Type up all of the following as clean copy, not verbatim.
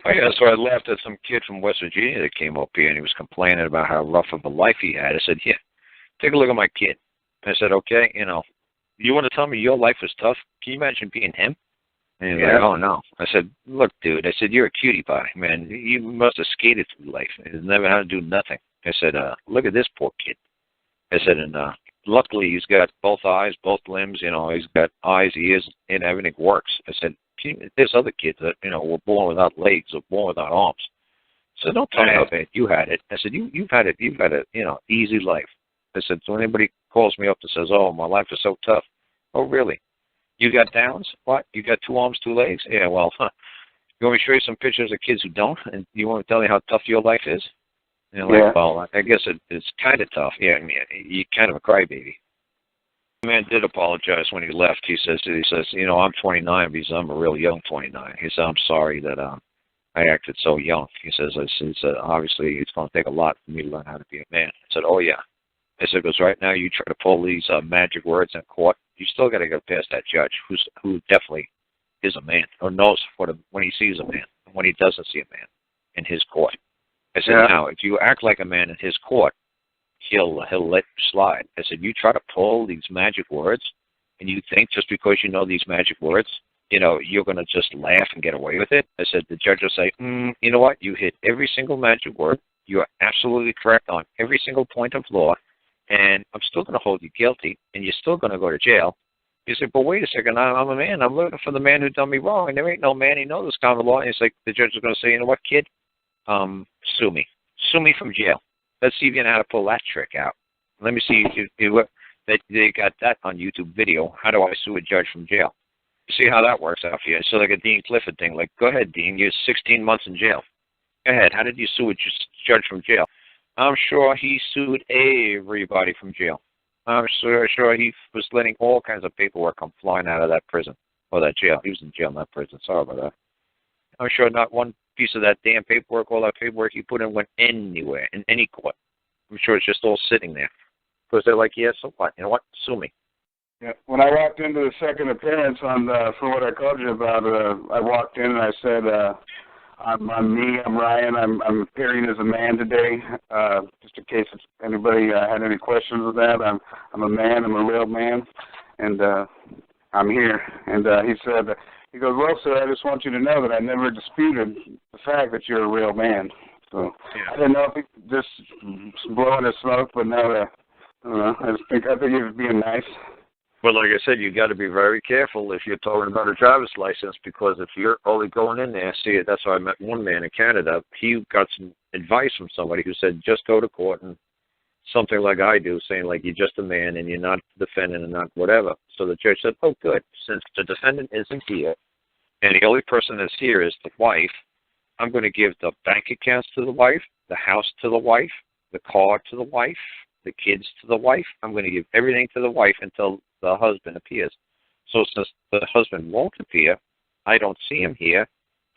Oh, yeah, so I laughed at some kid from West Virginia that came up here, and he was complaining about how rough of a life he had. I said, yeah, take a look at my kid. I said, okay, you want to tell me your life is tough? Can you imagine being him? And he's like, oh, no. I said, look, dude, I said, you're a cutie pie, man. You must have skated through life. He's never had to do nothing. I said, look at this poor kid. I said, and luckily he's got both eyes, both limbs, he's got eyes, ears, and everything works. I said, there's other kids that, were born without legs or born without arms. So don't tell me how bad you had it. I said, you've had it, easy life. I said, so anybody calls me up and says, oh, my life is so tough. Oh, really? You got downs? What? You got 2 arms, 2 legs? Yeah, well, you want me to show you some pictures of kids who don't? And you want to tell me how tough your life is? Well, I guess it's kind of tough. Yeah, I mean, you're kind of a crybaby. The man did apologize when he left. He says, I'm 29 because I'm a real young 29. He said, I'm sorry that I acted so young. He says, obviously it's going to take a lot for me to learn how to be a man. I said, oh, yeah. I said, because right now you try to pull these magic words in court, you still got to go past that judge who definitely is a man or knows when he sees a man and when he doesn't see a man in his court. I said, now, if you act like a man in his court, he'll let you slide. I said, you try to pull these magic words, and you think just because you know these magic words, you're going to just laugh and get away with it. I said, the judge will say, you know what? You hit every single magic word. You're absolutely correct on every single point of law, and I'm still going to hold you guilty, and you're still going to go to jail. You say, but wait a second, I'm a man. I'm looking for the man who done me wrong, and there ain't no man. He knows this kind of law. And it's like the judge is going to say, you know what, kid? Sue me. Sue me from jail. Let's see if you know how to pull that trick out. Let me see if they got that on YouTube video. How do I sue a judge from jail? See how that works out for you. So like a Dean Clifford thing. Like, go ahead, Dean. You're 16 months in jail. Go ahead. How did you sue a judge from jail? I'm sure he sued everybody from jail. I'm sure he was letting all kinds of paperwork come flying out of that prison or that jail. He was in jail, not prison. Sorry about that. I'm sure not one piece of that damn paperwork, all that paperwork you put in went anywhere, in any court. I'm sure it's just all sitting there. Because they're like, yeah, so what? You know what? Sue me. Yeah. When I walked into the second appearance for what I called you about, I walked in and I said, I'm Ryan. I'm appearing as a man today. Just in case anybody had any questions with that, I'm a man. I'm a real man, and I'm here. And he goes, well, sir, I just want you to know that I never disputed the fact that you're a real man. So I didn't know if he just blowing his smoke, but no, I don't know. I think he was being nice. Well, like I said, you got to be very careful if you're talking about a driver's license, because if you're only going in there, that's why I met one man in Canada. He got some advice from somebody who said, just go to court and something like I do, saying like you're just a man and you're not the defendant and not whatever. So the judge said, oh, good. Since the defendant isn't here and the only person that's here is the wife, I'm going to give the bank accounts to the wife, the house to the wife, the car to the wife, the kids to the wife. I'm going to give everything to the wife until the husband appears. So since the husband won't appear, I don't see him here,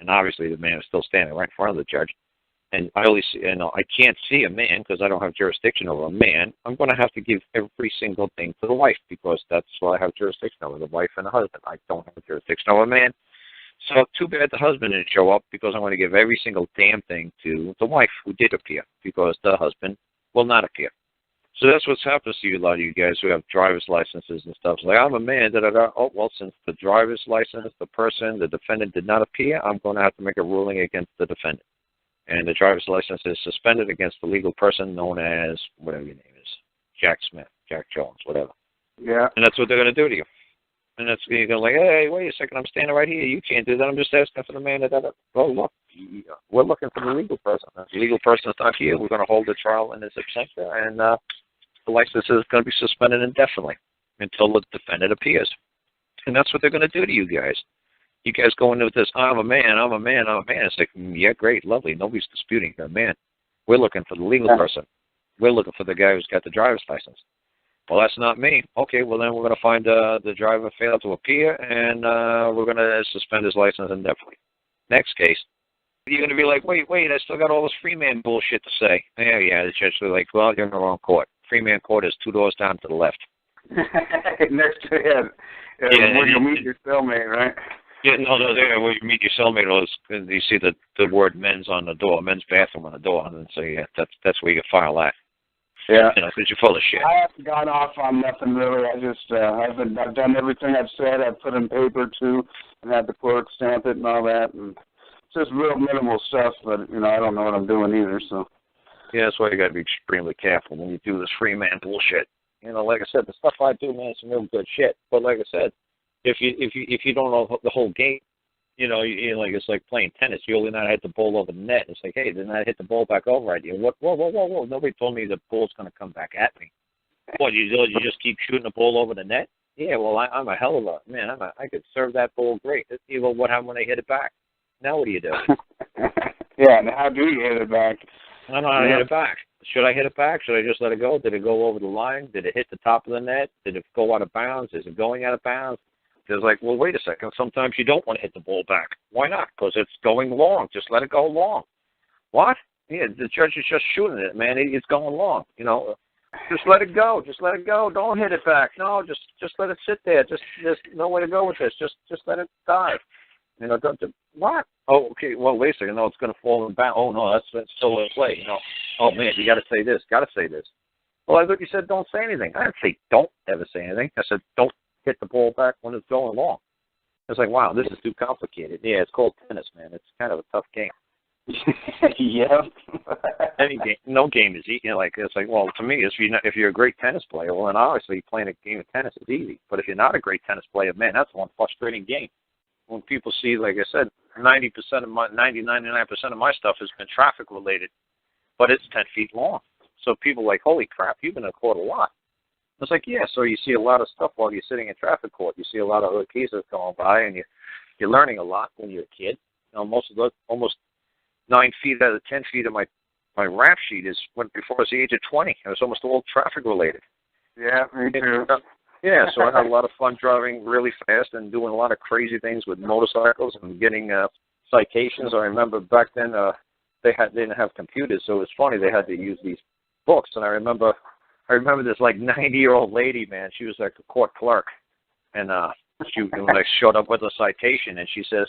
and obviously the man is still standing right in front of the judge, and I can't see a man because I don't have jurisdiction over a man. I'm going to have to give every single thing to the wife because that's what I have jurisdiction over, the wife and the husband. I don't have jurisdiction over a man. So too bad the husband didn't show up, because I'm going to give every single damn thing to the wife who did appear, because the husband will not appear. So that's what's happens to you, a lot of you guys who have driver's licenses and stuff. It's like, I'm a man, da-da-da. Oh, well, since the driver's license, the defendant did not appear, I'm going to have to make a ruling against the defendant. And the driver's license is suspended against the legal person known as, whatever your name is, Jack Smith, Jack Jones, whatever. Yeah. And that's what they're going to do to you. And that's, you're going to like, hey, wait a second, I'm standing right here. You can't do that. I'm just asking for the man that, oh, look, we're looking for the legal person. If the legal person is not here, we're going to hold the trial in his absentia, and the license is going to be suspended indefinitely until the defendant appears. And that's what they're going to do to you guys. You guys go into this, I'm a man, I'm a man, I'm a man. It's like, yeah, great, lovely. Nobody's disputing you're a man. We're looking for the legal person. We're looking for the guy who's got the driver's license. Well, that's not me. Okay, well, then we're going to find the driver failed to appear, and we're going to suspend his license indefinitely. Next case. You're going to be like, wait, I still got all this free man bullshit to say. Yeah, the judge will be like, well, you're in the wrong court. Free man court is 2 doors down to the left. Next to it. Where you'll meet your cellmate, right? Yeah, no, there where you meet your cellmate, you see the word "men's" on the door, men's bathroom on the door, and so yeah, that's where you can file that. Yeah. You know, because you're full of shit. I haven't gone off on nothing really. I just I've done everything I've said. I've put in paper too, and had the clerk stamp it and all that, and it's just real minimal stuff. But you know, I don't know what I'm doing either. So. Yeah, that's why you got to be extremely careful when you do this free man bullshit. You know, like I said, the stuff I do, man, is some real good shit. But like I said, if you don't know the whole game, you know, like it's like playing tennis. You only know how to hit the ball over the net. It's like, hey, then I hit the ball back over at you. What? Whoa! Nobody told me the ball's going to come back at me. What, you just keep shooting the ball over the net? Yeah, well, I'm a hell of a man. I could serve that ball great. Well, what happened when I hit it back? Now what do you do? Yeah, and how do you hit it back? I don't know how to hit it back. Should I hit it back? Should I just let it go? Did it go over the line? Did it hit the top of the net? Did it go out of bounds? Is it going out of bounds? It's like, well, wait a second. Sometimes you don't want to hit the ball back. Why not? Because it's going long. Just let it go long. What? Yeah, the judge is just shooting it, man. It's going long. You know, just let it go. Just let it go. Don't hit it back. No, just let it sit there. Just no way to go with this. Just let it dive. You know, what? Oh, okay. Well, wait a second. No, it's going to fall in bounds. Oh no, that's still in play. You know. Oh man, you got to say this. Got to say this. Well, I thought you said don't say anything. I didn't say don't ever say anything. I said don't hit the ball back when it's going long. It's like, wow, this is too complicated. Yeah, it's called tennis, man. It's kind of a tough game. Yeah. Any game, no game is easy. Like it's like, well, to me, if you're a great tennis player, well, then obviously playing a game of tennis is easy. But if you're not a great tennis player, man, that's one frustrating game. When people see, like I said, 99% of my stuff has been traffic related, but it's 10 feet long. So people are like, holy crap, you've been in court a lot. It's like, yeah, so you see a lot of stuff while you're sitting in traffic court. You see a lot of other cases going by, and you're learning a lot when you're a kid. You know, almost 9 feet out of 10 feet of my rap sheet went before I was the age of 20. It was almost all traffic related. Yeah, me too. Yeah, so I had a lot of fun driving really fast and doing a lot of crazy things with motorcycles and getting citations. I remember back then they didn't have computers, so it was funny. They had to use these books, and I remember this like 90-year-old lady, man. She was like a court clerk, and when I showed up with a citation, and she says,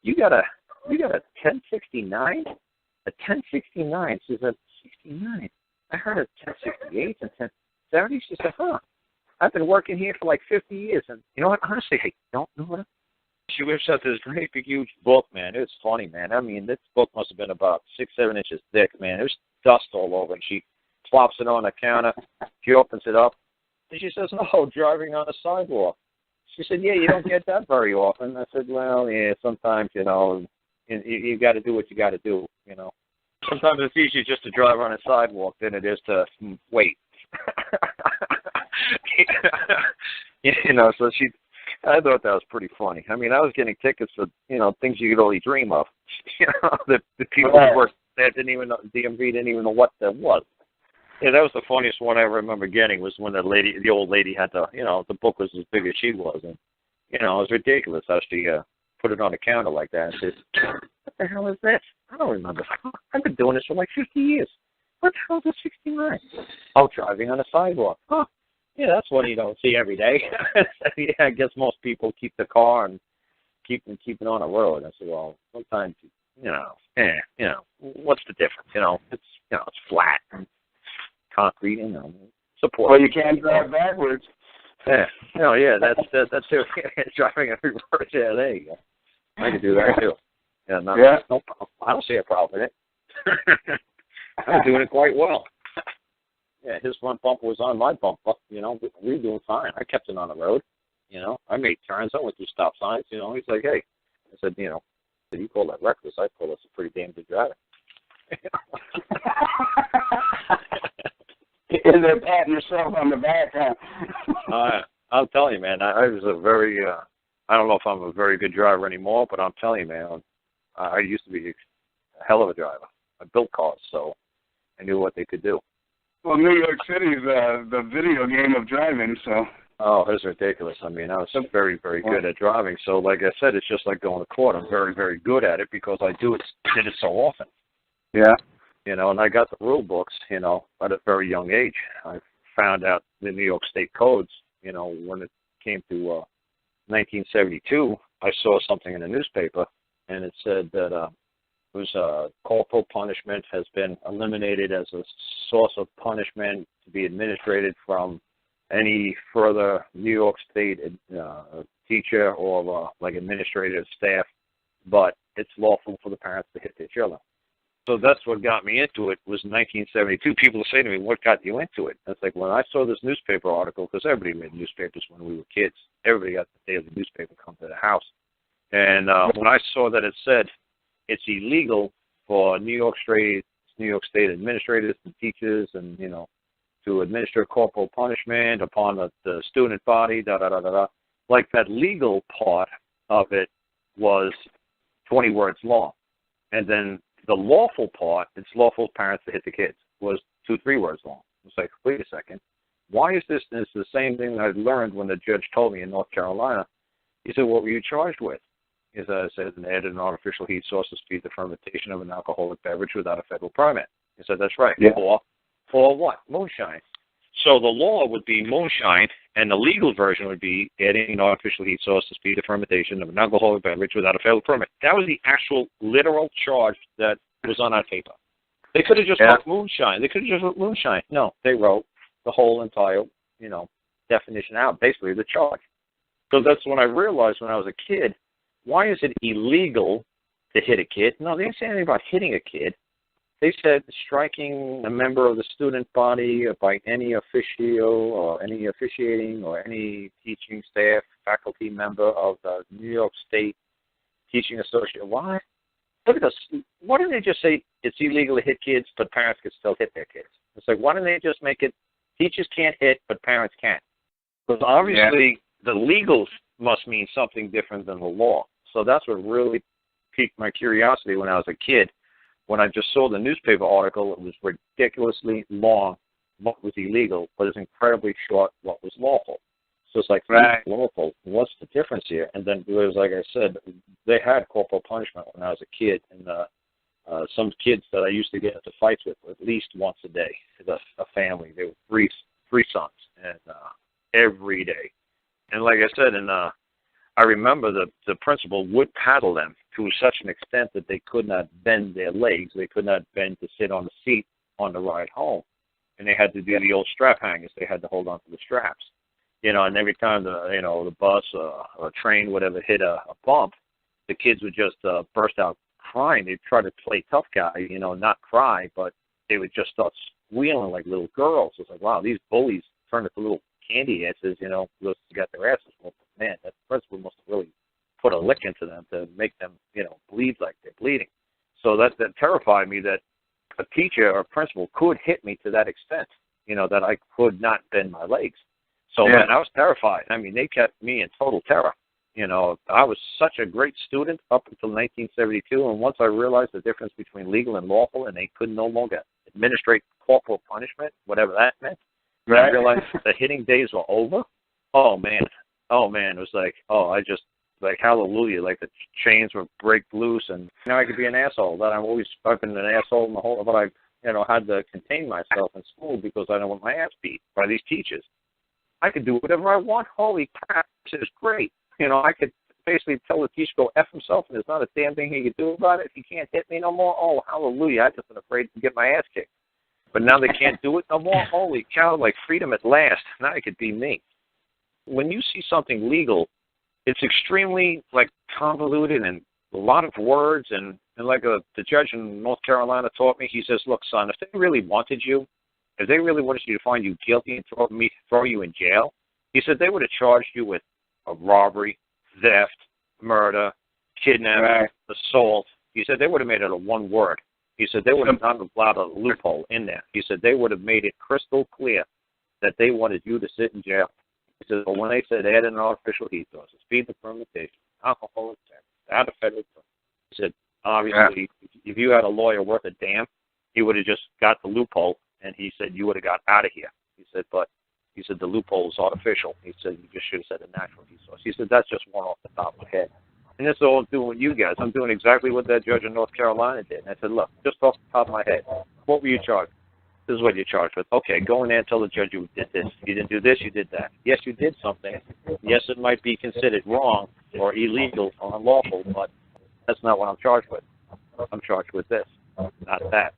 "You got a 1069, a 1069." She said, "69. I heard a 1068 and 1070." She said, "Huh. I've been working here for like 50 years, and you know what? Honestly, I don't know what." She whips out this great big huge book, man. It was funny, man. I mean, this book must have been about 6-7 inches thick, man. There was dust all over, and she plops it on the counter. She opens it up, and she says, "Oh, driving on a sidewalk." She said, "Yeah, you don't get that very often." I said, "Well, yeah, sometimes, you know, you got to do what you got to do, you know. Sometimes it's easier just to drive on a sidewalk than it is to wait." You know, so I thought that was pretty funny. I mean, I was getting tickets for, you know, things you could only dream of. You know, the people who worked there didn't even know, DMV didn't even know what that was. Yeah, that was the funniest one I ever remember getting, was when the old lady had to, you know, the book was as big as she was, and, you know, it was ridiculous how she put it on the counter like that and says, "What the hell is this? I don't remember. I've been doing this for like 50 years. What the hell is a 69? Oh, driving on a sidewalk. Huh. Yeah, that's one you don't see every day." Yeah, I guess most people keep the car and keep it on the road. I said, well, sometimes, you know, what's the difference? You know, it's flat and concrete, you know, support. Well, you can't drive backwards. Yeah, yeah, that's it. Driving in reverse. Yeah, there you go. I can do that too. Yeah, no problem. I don't see a problem in it. I'm doing it quite well. Yeah, his front bumper was on my bumper. You know, we were doing fine. I kept it on the road. You know, I made turns. I went through stop signs. You know, he's like, "Hey," I said, "You know, you call that reckless? I call this a pretty damn good driving." And they're patting yourself on the back, huh? I'll tell you, man. I was a very. I don't know if I'm a very good driver anymore, but I'm telling you, man, I used to be a hell of a driver. I built cars, so I knew what they could do. Well, New York City's the video game of driving, so. Oh, it's ridiculous. I mean, I was very, very good at driving. So, like I said, it's just like going to court. I'm very, very good at it because I did it so often. Yeah. You know, and I got the rule books, you know, at a very young age. I found out the New York State codes, you know, when it came to 1972, I saw something in the newspaper, and it said that it was corporal punishment has been eliminated as a source of punishment to be administered from any further New York State teacher or like administrative staff, but it's lawful for the parents to hit their children. So that's what got me into it, was 1972. People say to me, what got you into it? And it's like, when I saw this newspaper article, because everybody read newspapers when we were kids. Everybody got the daily newspaper come to the house. And when I saw that it said it's illegal for New York State administrators and teachers and, you know, to administer corporal punishment upon the student body, da-da-da-da-da, like that legal part of it was 20 words long. And then the lawful part, it's lawful parents to hit the kids, was 2-3 words long. It's like, wait a second. Why is this? And it's the same thing I learned when the judge told me in North Carolina. He said, what were you charged with? He said, an added an artificial heat source to speed the fermentation of an alcoholic beverage without a federal permit. He said, that's right. Yeah. Or what? Moonshine. So the law would be moonshine, and the legal version would be adding an artificial heat source to speed the fermentation of an alcoholic beverage without a federal permit. That was the actual literal charge that was on that paper. They could have just wrote moonshine. They could have just wrote moonshine. No, they wrote the whole entire, you know, definition out, basically the charge. So that's when I realized when I was a kid, why is it illegal to hit a kid? No, they didn't say anything about hitting a kid. They said striking a member of the student body by any officio or any officiating or any teaching staff, faculty member of the New York State Teaching Association. Why? Look at this. Why didn't they just say it's illegal to hit kids, but parents can still hit their kids? It's like, why didn't they just make it teachers can't hit, but parents can't? Because obviously the legals must mean something different than the law. So that's what really piqued my curiosity when I was a kid. When I just saw the newspaper article, it was ridiculously long what was illegal, but it's incredibly short what was lawful. So it's like, lawful, what's the difference here? And then it was like I said, they had corporal punishment when I was a kid. And some kids that I used to get into fights with at least once a day, a family. They were three sons, and every day. And like I said, I remember the principal would paddle them to such an extent that they could not bend their legs. They could not bend to sit on the seat on the ride home. And they had to do the old strap hangers. They had to hold on to the straps. You know, and every time the bus or train, whatever, hit a bump, the kids would just burst out crying. They'd try to play tough guy, you know, not cry, but they would just start squealing like little girls. It's like, wow, these bullies turned into little candy asses, you know, because they got their asses whooped. Man, that principal must have really put a lick into them to make them, you know, bleed like they're bleeding. So that terrified me that a teacher or a principal could hit me to that extent, you know, that I could not bend my legs. So, man, I was terrified. I mean, they kept me in total terror. You know, I was such a great student up until 1972, and once I realized the difference between legal and lawful, and they could no longer administrate corporal punishment, whatever that meant, I realized the hitting days were over. Oh, man, it was like, I just, like, hallelujah, like the chains would break loose, and now I could be an asshole. That I've been an asshole in the whole, but I, you know, had to contain myself in school because I don't want my ass beat by these teachers. I could do whatever I want. Holy crap, this is great. You know, I could basically tell the teacher to go F himself, and there's not a damn thing he could do about it. He can't hit me no more. Oh, hallelujah, I've just been afraid to get my ass kicked. But now they can't do it no more. Holy cow, like freedom at last. Now I could be me. When you see something legal, it's extremely, like, convoluted and a lot of words. And like the judge in North Carolina taught me, he says, look, son, if they really wanted you, if they really wanted you to find you guilty and throw you in jail, he said they would have charged you with a robbery, theft, murder, kidnapping, assault. He said they would have made it a one word. He said they would have not allowed a loophole in there. He said they would have made it crystal clear that they wanted you to sit in jail. He said, but when they said add an artificial heat source, speed the fermentation, alcohol, without a federal permit, he said, obviously, if you had a lawyer worth a damn, he would have just got the loophole. And he said, you would have got out of here. He said, but he said, the loophole is artificial. He said, you just should have said a natural heat source. He said, that's just one off the top of my head. And that's all I'm doing with you guys. I'm doing exactly what that judge in North Carolina did. And I said, look, just off the top of my head, what were you charged? This is what you're charged with. Okay, go in there and tell the judge you did this. You didn't do this, you did that. Yes, you did something. Yes, it might be considered wrong or illegal or unlawful, but that's not what I'm charged with. I'm charged with this, not that.